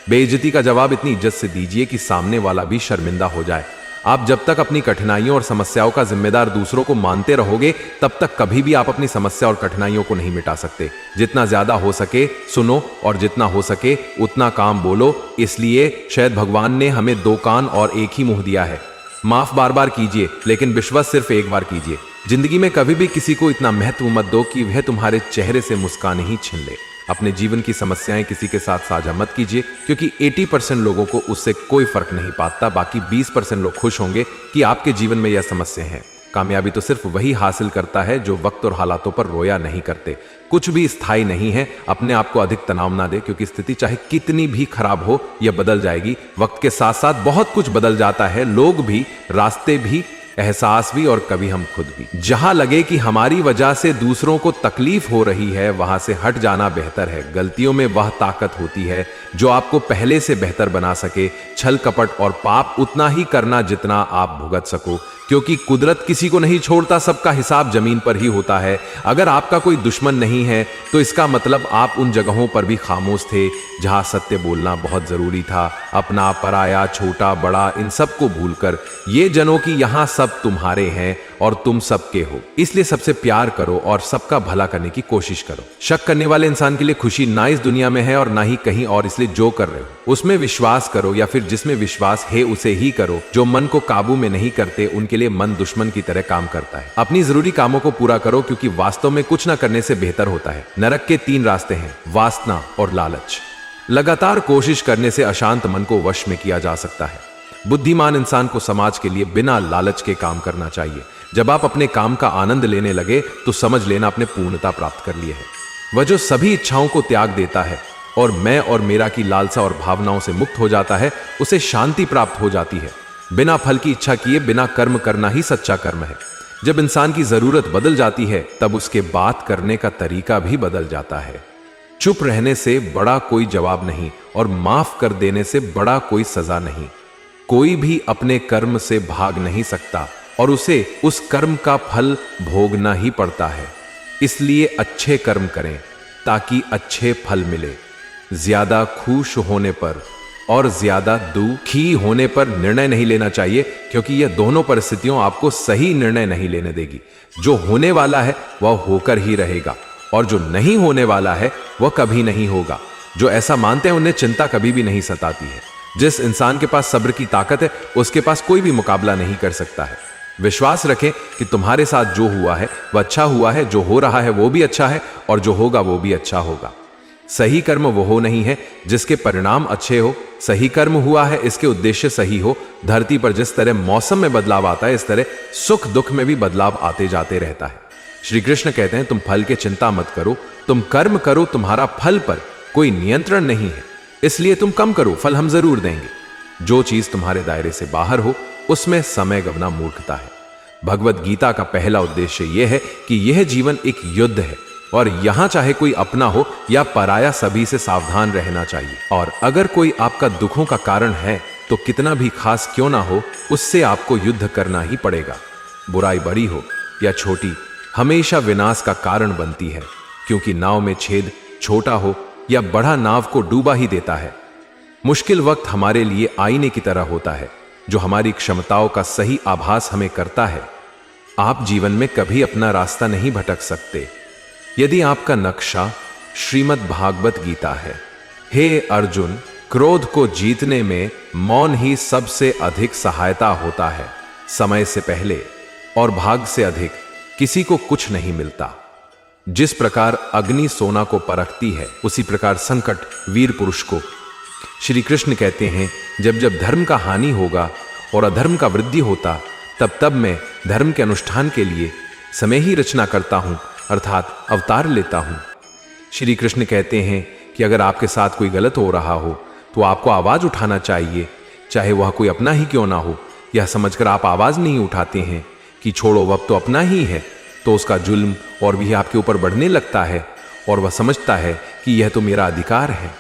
Speaker 1: बेइज्जती का जवाब इतनी इज्जत से दीजिए कि सामने वाला भी शर्मिंदा हो जाए। आप जब तक अपनी कठिनाइयों और समस्याओं का जिम्मेदार दूसरों को मानते रहोगे तब तक कभी भी आप अपनी समस्या और कठिनाइयों को नहीं मिटा सकते। जितना ज्यादा हो सके सुनो, और जितना हो सके उतना काम बोलो। इसलिए शायद भगवान ने हमें दो कान और एक ही मुंह दिया है। माफ बार बार कीजिए, लेकिन विश्वास सिर्फ एक बार कीजिए। जिंदगी में कभी भी किसी को इतना महत्व मत दो कि वह तुम्हारे चेहरे से मुस्कान ही छीन ले। अपने जीवन की समस्याएं किसी के साथ साझा मत कीजिए, क्योंकि 80% लोगों को उससे कोई फर्क नहीं पड़ता। बाकी 20% लोग खुश होंगे कि आपके जीवन में यह समस्या है। कामयाबी तो सिर्फ वही हासिल करता है जो वक्त और हालातों पर रोया नहीं करते। कुछ भी स्थायी नहीं है। अपने आप को अधिक तनाव ना दे, क्योंकि स्थिति चाहे कितनी भी खराब हो यह बदल जाएगी। वक्त के साथ साथ बहुत कुछ बदल जाता है, लोग भी, रास्ते भी, एहसास भी और कभी हम खुद भी। जहां लगे कि हमारी वजह से दूसरों को तकलीफ हो रही है, वहां से हट जाना बेहतर है। गलतियों में वह ताकत होती है जो आपको पहले से बेहतर बना सके। छल कपट और पाप उतना ही करना जितना आप भुगत सको, क्योंकि कुदरत किसी को नहीं छोड़ता, सबका हिसाब जमीन पर ही होता है। अगर आपका कोई दुश्मन नहीं है तो इसका मतलब आप उन जगहों पर भी खामोश थे जहां सत्य बोलना बहुत जरूरी था। अपना पराया, छोटा बड़ा, इन सबको भूलकर ये जनो कि यहां सब तुम्हारे हैं और तुम सबके हो। इसलिए सबसे प्यार करो और सबका भला करने की कोशिश करो। शक करने वाले इंसान के लिए खुशी ना इस दुनिया में है और ना ही कहीं और, इसलिए जो कर रहे हो उसमें विश्वास करो, या फिर जिसमें विश्वास है उसे ही करो। जो मन को काबू में नहीं करते उनके लिए मन दुश्मन की तरह काम करता है। अपनी जरूरी कामों को पूरा करो, क्योंकि वास्तव में कुछ ना करने से बेहतर होता है। नरक के 3 रास्ते हैं, वासना और लालच। लगातार कोशिश करने से अशांत मन को वश में किया जा सकता है। बुद्धिमान इंसान को समाज के लिए बिना लालच के काम करना चाहिए। जब आप अपने काम का आनंद लेने लगे तो समझ लेना आपने पूर्णता प्राप्त कर ली है। वह जो सभी इच्छाओं को त्याग देता है और मैं और मेरा की लालसा और भावनाओं से मुक्त हो जाता है, उसे शांति प्राप्त हो जाती है। बिना फल की इच्छा किए बिना कर्म करना ही सच्चा कर्म है। जब इंसान की जरूरत बदल जाती है तब उसके बात करने का तरीका भी बदल जाता है। चुप रहने से बड़ा कोई जवाब नहीं और माफ कर देने से बड़ा कोई सजा नहीं। कोई भी अपने कर्म से भाग नहीं सकता और उसे उस कर्म का फल भोगना ही पड़ता है। इसलिए अच्छे कर्म करें ताकि अच्छे फल मिले। ज्यादा खुश होने पर और ज्यादा दुखी होने पर निर्णय नहीं लेना चाहिए, क्योंकि यह दोनों परिस्थितियों आपको सही निर्णय नहीं लेने देगी। जो होने वाला है वह होकर ही रहेगा और जो नहीं होने वाला है वह कभी नहीं होगा। जो ऐसा मानते हैं उन्हें चिंता कभी भी नहीं सताती है। जिस इंसान के पास सब्र की ताकत है उसके पास कोई भी मुकाबला नहीं कर सकता है। विश्वास रखें कि तुम्हारे साथ जो हुआ है वह अच्छा हुआ है, जो हो रहा है वो भी अच्छा है और जो होगा वो भी अच्छा होगा। सही कर्म वो नहीं है जिसके परिणाम अच्छे हो, सही कर्म हुआ है इसके उद्देश्य सही हो। धरती पर जिस तरह मौसम में बदलाव आता है, इस तरह सुख दुख में भी बदलाव आते जाते रहता है। श्री कृष्ण कहते हैं तुम फल की चिंता मत करो, तुम कर्म करो, तुम्हारा फल पर कोई नियंत्रण नहीं है, इसलिए तुम कम करो, फल हम जरूर देंगे। जो चीज तुम्हारे दायरे से बाहर हो उसमें समय गंवाना मूर्खता है। भगवत गीता का पहला उद्देश्य यह है कि यह जीवन एक युद्ध है और यहां चाहे कोई अपना हो या पराया, सभी से सावधान रहना चाहिए। और अगर कोई आपका दुखों का कारण है तो कितना भी खास क्यों ना हो, उससे आपको युद्ध करना ही पड़ेगा। बुराई बड़ी हो या छोटी, हमेशा विनाश का कारण बनती है, क्योंकि नाव में छेद छोटा हो या बड़ा नाव को डूबा ही देता है। मुश्किल वक्त हमारे लिए आईने की तरह होता है जो हमारी क्षमताओं का सही आभास हमें करता है। आप जीवन में कभी अपना रास्ता नहीं भटक सकते यदि आपका नक्शा श्रीमद् भागवत गीता है। हे अर्जुन, क्रोध को जीतने में मौन ही सबसे अधिक सहायता होता है। समय से पहले और भाग से अधिक किसी को कुछ नहीं मिलता। जिस प्रकार अग्नि सोना को परखती है, उसी प्रकार संकट वीर पुरुष को। श्री कृष्ण कहते हैं जब जब धर्म का हानि होगा और अधर्म का वृद्धि होता, तब तब मैं धर्म के अनुष्ठान के लिए समय ही रचना करता हूं, अर्थात अवतार लेता हूं। श्री कृष्ण कहते हैं कि अगर आपके साथ कोई गलत हो रहा हो तो आपको आवाज उठाना चाहिए, चाहे वह कोई अपना ही क्यों ना हो। यह समझकर आप आवाज नहीं उठाते हैं कि छोड़ो वह तो अपना ही है, तो उसका जुल्म और भी आपके ऊपर बढ़ने लगता है और वह समझता है कि यह तो मेरा अधिकार है।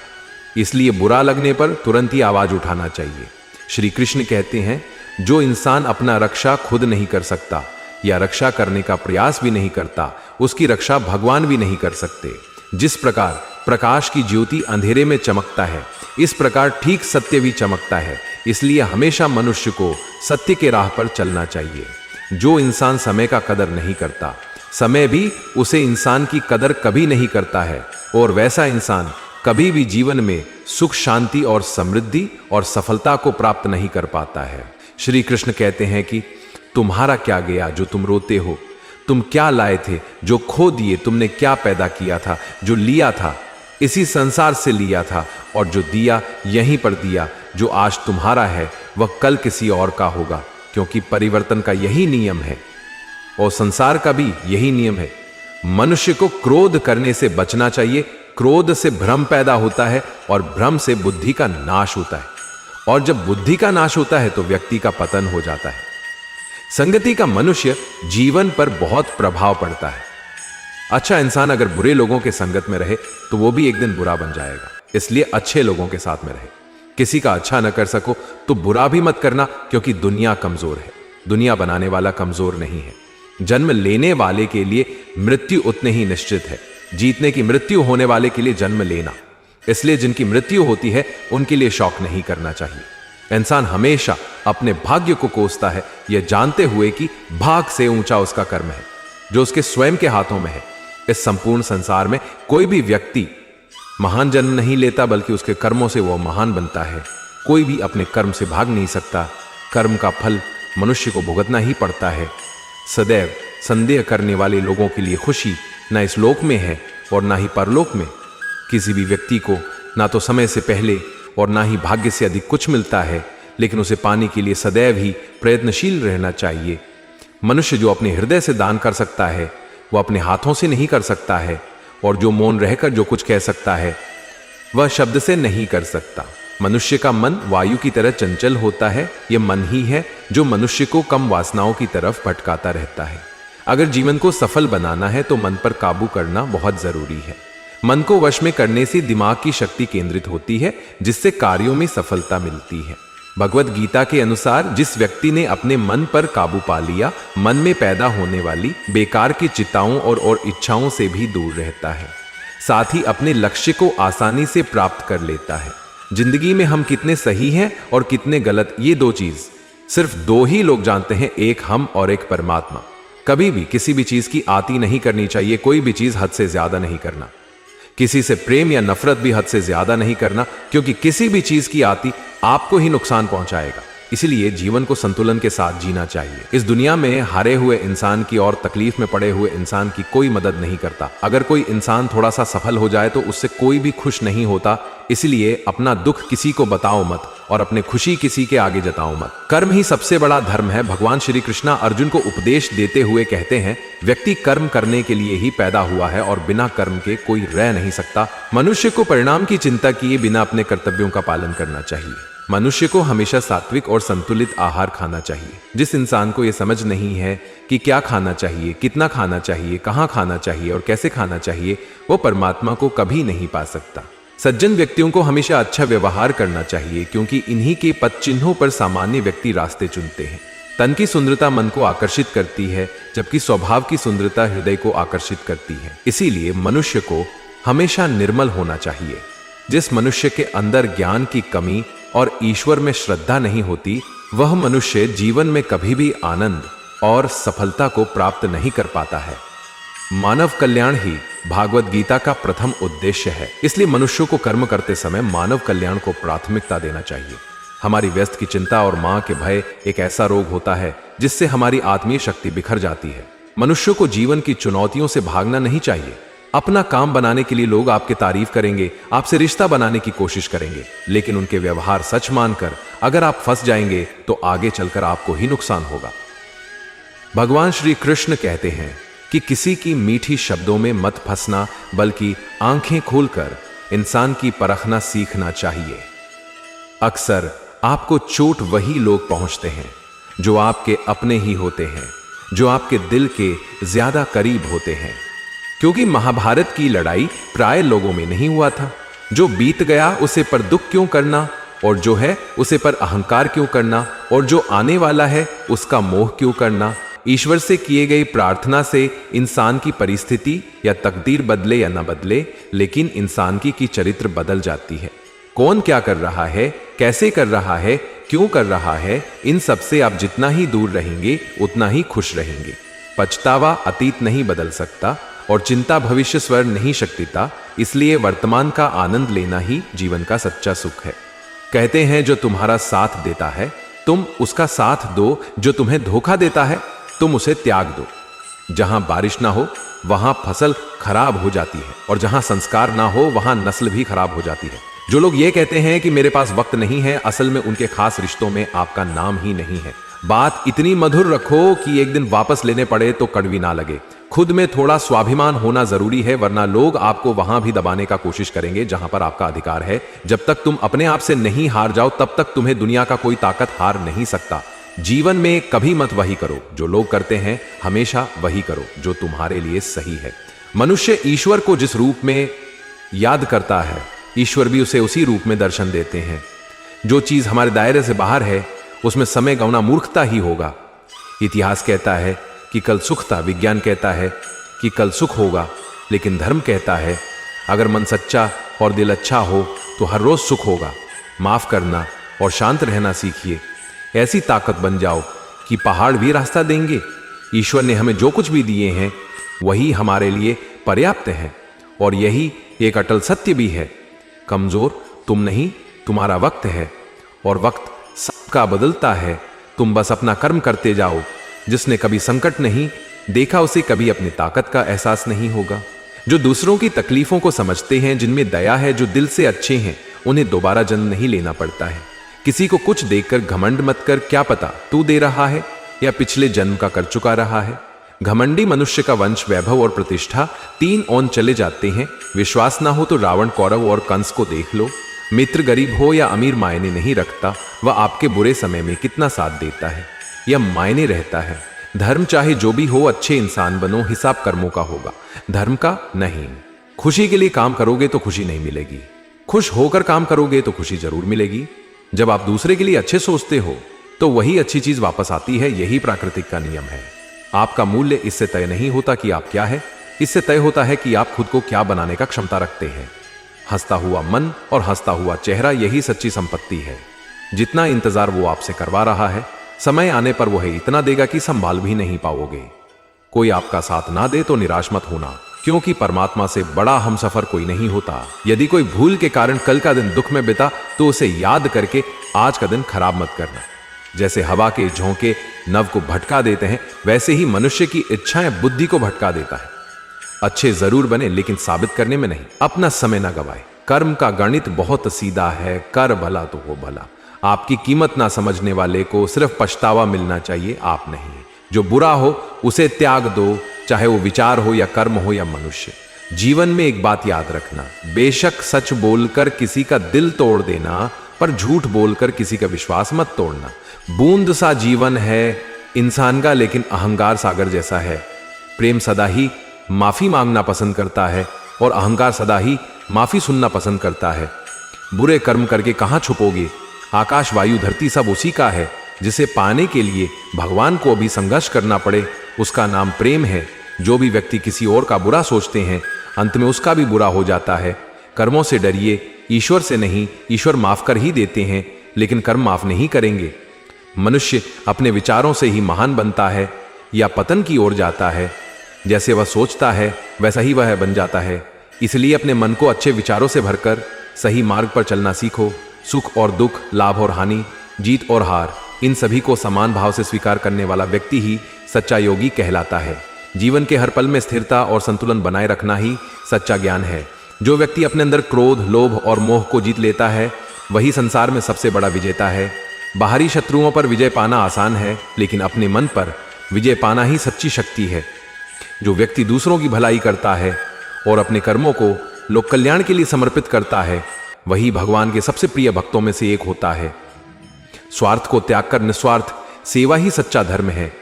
Speaker 1: इसलिए बुरा लगने पर तुरंत ही आवाज उठाना चाहिए। श्री कृष्ण कहते हैं जो इंसान अपना रक्षा खुद नहीं कर सकता या रक्षा करने का प्रयास भी नहीं करता, उसकी रक्षा भगवान भी नहीं कर सकते। जिस प्रकार प्रकाश की ज्योति अंधेरे में चमकता है, इस प्रकार ठीक सत्य भी चमकता है। इसलिए हमेशा मनुष्य को सत्य के राह पर चलना चाहिए। जो इंसान समय का कदर नहीं करता, समय भी उसे इंसान की कदर कभी नहीं करता है, और वैसा इंसान कभी भी जीवन में सुख, शांति और समृद्धि और सफलता को प्राप्त नहीं कर पाता है। श्री कृष्ण कहते हैं कि तुम्हारा क्या गया जो तुम रोते हो, तुम क्या लाए थे जो खो दिए, तुमने क्या पैदा किया था जो लिया था, इसी संसार से लिया था, और जो दिया यहीं पर दिया। जो आज तुम्हारा है वह कल किसी और का होगा, क्योंकि परिवर्तन का यही नियम है और संसार का भी यही नियम है। मनुष्य को क्रोध करने से बचना चाहिए। क्रोध से भ्रम पैदा होता है और भ्रम से बुद्धि का नाश होता है, और जब बुद्धि का नाश होता है तो व्यक्ति का पतन हो जाता है। संगति का मनुष्य जीवन पर बहुत प्रभाव पड़ता है। अच्छा इंसान अगर बुरे लोगों के संगत में रहे तो वो भी एक दिन बुरा बन जाएगा। इसलिए अच्छे लोगों के साथ में रहे। किसी का अच्छा न कर सको तो बुरा भी मत करना, क्योंकि दुनिया कमजोर है, दुनिया बनाने वाला कमजोर नहीं है। जन्म लेने वाले के लिए मृत्यु उतने ही निश्चित है, जीतने की मृत्यु होने वाले के लिए जन्म लेना। इसलिए जिनकी मृत्यु होती है उनके लिए शौक नहीं करना चाहिए। इंसान हमेशा अपने भाग्य को कोसता है, यह जानते हुए कि भाग से ऊंचा उसका कर्म है जो उसके स्वयं के हाथों में है। इस संपूर्ण संसार में कोई भी व्यक्ति महान जन्म नहीं लेता, बल्कि उसके कर्मों से वह महान बनता है। कोई भी अपने कर्म से भाग नहीं सकता। कर्म का फल मनुष्य को भुगतना ही पड़ता है। सदैव संदेह करने वाले लोगों के लिए खुशी न इस लोक में है और ना ही परलोक में। किसी भी व्यक्ति को ना तो समय से पहले और ना ही भाग्य से अधिक कुछ मिलता है, लेकिन उसे पाने के लिए सदैव ही प्रयत्नशील रहना चाहिए। मनुष्य जो अपने हृदय से दान कर सकता है वह अपने हाथों से नहीं कर सकता है, और जो मौन रहकर जो कुछ कह सकता है वह शब्द से नहीं कर सकता। मनुष्य का मन वायु की तरह चंचल होता है। यह मन ही है जो मनुष्य को कम वासनाओं की तरफ भटकाता रहता है। अगर जीवन को सफल बनाना है तो मन पर काबू करना बहुत जरूरी है। मन को वश में करने से दिमाग की शक्ति केंद्रित होती है, जिससे कार्यों में सफलता मिलती है। भगवत गीता के अनुसार जिस व्यक्ति ने अपने मन पर काबू पा लिया, मन में पैदा होने वाली बेकार की चिंताओं और इच्छाओं से भी दूर रहता है, साथ ही अपने लक्ष्य को आसानी से प्राप्त कर लेता है। जिंदगी में हम कितने सही हैं और कितने गलत, ये दो चीज सिर्फ दो ही लोग जानते हैं, एक हम और एक परमात्मा। कभी भी किसी भी चीज की आती नहीं करनी चाहिए। कोई भी चीज हद से ज्यादा नहीं करना। किसी से प्रेम या नफरत भी हद से ज्यादा नहीं करना, क्योंकि किसी भी चीज की आती आपको ही नुकसान पहुंचाएगा। इसलिए जीवन को संतुलन के साथ जीना चाहिए। इस दुनिया में हारे हुए इंसान की और तकलीफ में पड़े हुए इंसान की कोई मदद नहीं करता। अगर कोई इंसान थोड़ा सा सफल हो जाए तो उससे कोई भी खुश नहीं होता। इसलिए अपना दुख किसी को बताओ मत और अपने खुशी किसी के आगे जताओ मत। कर्म ही सबसे बड़ा धर्म है। भगवान श्री कृष्णा अर्जुन को उपदेश देते हुए कहते हैं, व्यक्ति कर्म करने के लिए ही पैदा हुआ है और बिना कर्म के कोई रह नहीं सकता। मनुष्य को परिणाम की चिंता किए बिना अपने कर्तव्यों का पालन करना चाहिए। मनुष्य को हमेशा सात्विक और संतुलित आहार खाना चाहिए। जिस इंसान को यह समझ नहीं है कि क्या खाना चाहिए, कितना खाना चाहिए, कहाँ खाना चाहिए और कैसे खाना चाहिए, वो परमात्मा को कभी नहीं पा सकता। सज्जन व्यक्तियों को हमेशा अच्छा व्यवहार करना चाहिए, क्योंकि इन्हीं के पद चिन्हों पर सामान्य व्यक्ति रास्ते चुनते हैं। तन की सुंदरता मन को आकर्षित करती है, जबकि स्वभाव की सुंदरता हृदय को आकर्षित करती है। इसीलिए मनुष्य को हमेशा निर्मल होना चाहिए। जिस मनुष्य के अंदर ज्ञान की कमी और ईश्वर में श्रद्धा नहीं होती, वह मनुष्य जीवन में कभी भी आनंद और सफलता को प्राप्त नहीं कर पाता है। मानव कल्याण ही भागवत गीता का प्रथम उद्देश्य है। इसलिए मनुष्यों को कर्म करते समय मानव कल्याण को प्राथमिकता देना चाहिए। हमारी व्यस्त की चिंता और मां के भय एक ऐसा रोग होता है जिससे हमारी आत्मीय शक्ति बिखर जाती है। मनुष्यों को जीवन की चुनौतियों से भागना नहीं चाहिए। अपना काम बनाने के लिए लोग आपकी तारीफ करेंगे, आपसे रिश्ता बनाने की कोशिश करेंगे, लेकिन उनके व्यवहार सच मानकर अगर आप फंस जाएंगे तो आगे चलकर आपको ही नुकसान होगा। भगवान श्री कृष्ण कहते हैं कि किसी की मीठी शब्दों में मत फंसना, बल्कि आंखें खोलकर इंसान की परखना सीखना चाहिए। अक्सर आपको चोट वही लोग पहुंचते हैं जो आपके अपने ही होते हैं, जो आपके दिल के ज्यादा करीब होते हैं। क्योंकि महाभारत की लड़ाई प्राय लोगों में नहीं हुआ था। जो बीत गया उसे पर दुख क्यों करना, और जो है उसे पर अहंकार क्यों करना, और जो आने वाला है उसका मोह क्यों करना। ईश्वर से किए गई प्रार्थना से इंसान की परिस्थिति या तकदीर बदले या न बदले, लेकिन इंसान की चरित्र बदल जाती है। कौन क्या कर रहा है, कैसे कर रहा है, क्यों कर रहा है, इन सब से आप जितना ही दूर रहेंगे उतना ही खुश रहेंगे। पछतावा अतीत नहीं बदल सकता और चिंता भविष्य स्वर नहीं शक्तिता। इसलिए वर्तमान का आनंद लेना ही जीवन का सच्चा सुख है। कहते हैं जो तुम्हारा साथ देता है तुम उसका साथ दो, जो तुम्हें धोखा देता है तुम उसे त्याग दो। जहां बारिश ना हो वहां फसल खराब हो जाती है, और जहां संस्कार ना हो वहां नस्ल भी खराब हो जाती है। जो लोग ये कहते हैं कि मेरे पास वक्त नहीं है, असल में उनके खास रिश्तों में आपका नाम ही नहीं है। बात इतनी मधुर रखो कि एक दिन वापस लेने पड़े तो कड़वी ना लगे। खुद में थोड़ा स्वाभिमान होना जरूरी है, वरना लोग आपको वहां भी दबाने का कोशिश करेंगे जहां पर आपका अधिकार है। जब तक तुम अपने आप से नहीं हार जाओ तब तक तुम्हें दुनिया का कोई ताकत हार नहीं सकता। जीवन में कभी मत वही करो जो लोग करते हैं, हमेशा वही करो जो तुम्हारे लिए सही है। मनुष्य ईश्वर को जिस रूप में याद करता है, ईश्वर भी उसे उसी रूप में दर्शन देते हैं। जो चीज हमारे दायरे से बाहर है उसमें समय गंवाना मूर्खता ही होगा। इतिहास कहता है कि कल सुख था, विज्ञान कहता है कि कल सुख होगा, लेकिन धर्म कहता है अगर मन सच्चा और दिल अच्छा हो तो हर रोज सुख होगा। माफ करना और शांत रहना सीखिए। ऐसी ताकत बन जाओ कि पहाड़ भी रास्ता देंगे। ईश्वर ने हमें जो कुछ भी दिए हैं वही हमारे लिए पर्याप्त है, और यही एक अटल सत्य भी है। कमजोर तुम नहीं, तुम्हारा वक्त है, और वक्त सबका बदलता है। तुम बस अपना कर्म करते जाओ। जिसने कभी संकट नहीं देखा उसे कभी अपनी ताकत का एहसास नहीं होगा। जो दूसरों की तकलीफों को समझते हैं, जिनमें दया है, जो दिल से अच्छे हैं, उन्हें दोबारा जन्म नहीं लेना पड़ता है। किसी को कुछ देखकर घमंड मत कर, क्या पता तू दे रहा है या पिछले जन्म का कर चुका रहा है। घमंडी मनुष्य का वंश, वैभव और प्रतिष्ठा 3 ओर चले जाते हैं। विश्वास ना हो तो रावण, कौरव और कंस को देख लो। मित्र गरीब हो या अमीर मायने नहीं रखता, वह आपके बुरे समय में कितना साथ देता है यह मायने रहता है। धर्म चाहे जो भी हो, अच्छे इंसान बनो, हिसाब कर्मों का होगा, धर्म का नहीं। खुशी के लिए काम करोगे तो खुशी नहीं मिलेगी, खुश होकर काम करोगे तो खुशी जरूर मिलेगी। जब आप दूसरे के लिए अच्छे सोचते हो तो वही अच्छी चीज वापस आती है। यही प्राकृतिक का नियम है। आपका मूल्य इससे तय नहीं होता कि आप क्या है, इससे तय होता है कि आप खुद को क्या बनाने का क्षमता रखते हैं। हंसता हुआ मन और हंसता हुआ चेहरा, यही सच्ची संपत्ति है। जितना इंतजार वो आपसे करवा रहा है, समय आने पर वह इतना देगा कि संभाल भी नहीं पाओगे। कोई आपका साथ ना दे तो निराश मत होना, क्योंकि परमात्मा से बड़ा हमसफर कोई नहीं होता। यदि कोई भूल के कारण कल का दिन दुख में बिता तो उसे याद करके आज का दिन खराब मत करना। जैसे हवा के झोंके नव को भटका देते हैं, वैसे ही मनुष्य की इच्छाएं बुद्धि को भटका देता है। अच्छे जरूर बने, लेकिन साबित करने में नहीं। अपना समय ना गवाए। कर्म का गणित बहुत सीधा है, कर भला तो हो भला। आपकी कीमत ना समझने वाले को सिर्फ पछतावा मिलना चाहिए, आप नहीं। जो बुरा हो उसे त्याग दो, चाहे वो विचार हो या कर्म हो या मनुष्य। जीवन में एक बात याद रखना, बेशक सच बोलकर किसी का दिल तोड़ देना, पर झूठ बोलकर किसी का विश्वास मत तोड़ना। बूंद सा जीवन है इंसान का, लेकिन अहंकार सागर जैसा है। प्रेम सदा ही माफी मांगना पसंद करता है और अहंकार सदा ही माफी सुनना पसंद करता है। बुरे कर्म करके कहां छुपोगे? आकाश वायु धरती सब उसी का है। जिसे पाने के लिए भगवान को भी संघर्ष करना पड़े, उसका नाम प्रेम है। जो भी व्यक्ति किसी और का बुरा सोचते हैं, अंत में उसका भी बुरा हो जाता है। कर्मों से डरिए, ईश्वर से नहीं। ईश्वर माफ कर ही देते हैं, लेकिन कर्म माफ नहीं करेंगे। मनुष्य अपने विचारों से ही महान बनता है या पतन की ओर जाता है। जैसे वह सोचता है वैसा ही वह बन जाता है। इसलिए अपने मन को अच्छे विचारों से भरकर सही मार्ग पर चलना सीखो। सुख और दुख, लाभ और हानि, जीत और हार, इन सभी को समान भाव से स्वीकार करने वाला व्यक्ति ही सच्चा योगी कहलाता है। जीवन के हर पल में स्थिरता और संतुलन बनाए रखना ही सच्चा ज्ञान है। जो व्यक्ति अपने अंदर क्रोध, लोभ और मोह को जीत लेता है, वही संसार में सबसे बड़ा विजेता है। बाहरी शत्रुओं पर विजय पाना आसान है, लेकिन अपने मन पर विजय पाना ही सच्ची शक्ति है। जो व्यक्ति दूसरों की भलाई करता है और अपने कर्मों को लोक कल्याण के लिए समर्पित करता है, वही भगवान के सबसे प्रिय भक्तों में से एक होता है। स्वार्थ को त्याग कर निस्वार्थ सेवा ही सच्चा धर्म है।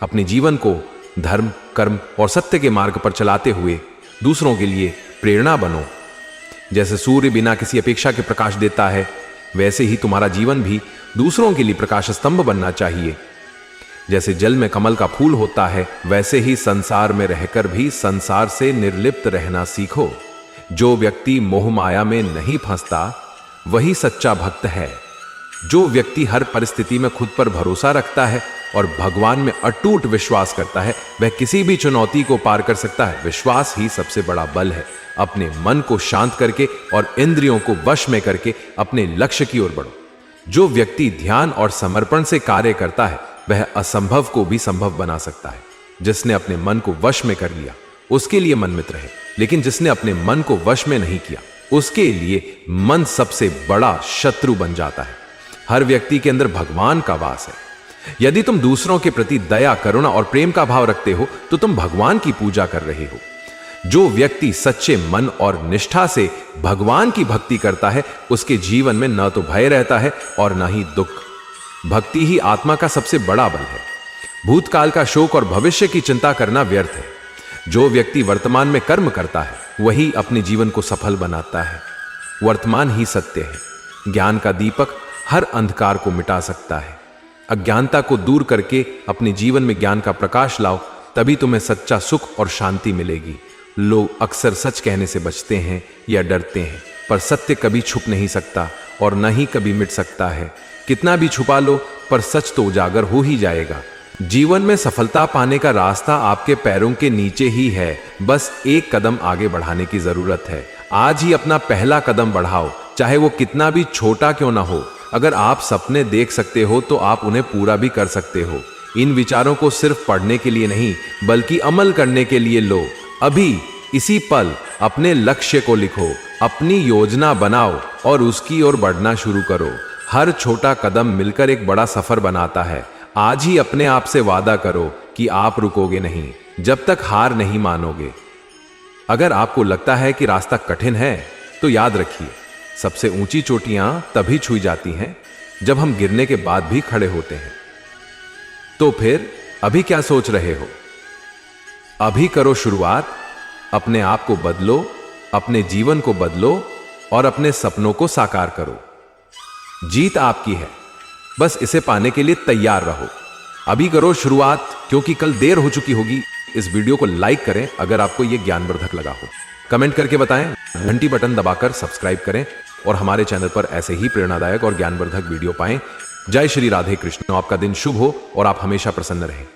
Speaker 1: अपने जीवन को धर्म, कर्म और सत्य के मार्ग पर चलाते हुए दूसरों के लिए प्रेरणा बनो। जैसे सूर्य बिना किसी अपेक्षा के प्रकाश देता है, वैसे ही तुम्हारा जीवन भी दूसरों के लिए प्रकाश स्तंभ बनना चाहिए। जैसे जल में कमल का फूल होता है, वैसे ही संसार में रहकर भी संसार से निर्लिप्त रहना सीखो। जो व्यक्ति मोह माया में नहीं फंसता, वही सच्चा भक्त है। जो व्यक्ति हर परिस्थिति में खुद पर भरोसा रखता है और भगवान में अटूट विश्वास करता है, वह किसी भी चुनौती को पार कर सकता है। विश्वास ही सबसे बड़ा बल है। अपने मन को शांत करके और इंद्रियों को वश में करके अपने लक्ष्य की ओर बढ़ो। जो व्यक्ति ध्यान और समर्पण से कार्य करता है, वह असंभव को भी संभव बना सकता है। जिसने अपने मन को वश में कर लिया, उसके लिए मन मित्र है, लेकिन जिसने अपने मन को वश में नहीं किया, उसके लिए मन सबसे बड़ा शत्रु बन जाता है। हर व्यक्ति के अंदर भगवान का वास है। यदि तुम दूसरों के प्रति दया, करुणा और प्रेम का भाव रखते हो, तो तुम भगवान की पूजा कर रहे हो। जो व्यक्ति सच्चे मन और निष्ठा से भगवान की भक्ति करता है, उसके जीवन में न तो भय रहता है और न ही दुख। भक्ति ही आत्मा का सबसे बड़ा बल है। भूतकाल का शोक और भविष्य की चिंता करना व्यर्थ है। जो व्यक्ति वर्तमान में कर्म करता है वही अपने जीवन को सफल बनाता है। वर्तमान ही सत्य है। ज्ञान का दीपक हर अंधकार को मिटा सकता है। अज्ञानता को दूर करके अपने जीवन में ज्ञान का प्रकाश लाओ, तभी तुम्हें सच्चा सुख और शांति मिलेगी। लोग अक्सर सच कहने से बचते हैं या डरते हैं, पर सत्य कभी छुप नहीं सकता और न ही कभी मिट सकता है। कितना भी छुपा लो पर सच तो उजागर हो ही जाएगा। जीवन में सफलता पाने का रास्ता आपके पैरों के नीचे ही है। बस एक कदम आगे बढ़ाने की जरूरत है। आज ही अपना पहला कदम बढ़ाओ, चाहे वो कितना भी छोटा क्यों ना हो। अगर आप सपने देख सकते हो तो आप उन्हें पूरा भी कर सकते हो। इन विचारों को सिर्फ पढ़ने के लिए नहीं बल्कि अमल करने के लिए लो। अभी इसी पल अपने लक्ष्य को लिखो, अपनी योजना बनाओ और उसकी ओर बढ़ना शुरू करो। हर छोटा कदम मिलकर एक बड़ा सफर बनाता है। आज ही अपने आप से वादा करो कि आप रुकोगे नहीं जब तक हार नहीं मानोगे। अगर आपको लगता है कि रास्ता कठिन है तो याद रखिए, सबसे ऊंची चोटियां तभी छुई जाती हैं जब हम गिरने के बाद भी खड़े होते हैं। तो फिर अभी क्या सोच रहे हो? अभी करो शुरुआत। अपने आप को बदलो, अपने जीवन को बदलो और अपने सपनों को साकार करो। जीत आपकी है, बस इसे पाने के लिए तैयार रहो। अभी करो शुरुआत, क्योंकि कल देर हो चुकी होगी। इस वीडियो को लाइक करें अगर आपको यह ज्ञानवर्धक लगा हो। कमेंट करके बताएं, घंटी बटन दबाकर सब्सक्राइब करें और हमारे चैनल पर ऐसे ही प्रेरणादायक और ज्ञानवर्धक वीडियो पाएं। जय श्री राधे कृष्ण। आपका दिन शुभ हो और आप हमेशा प्रसन्न रहें।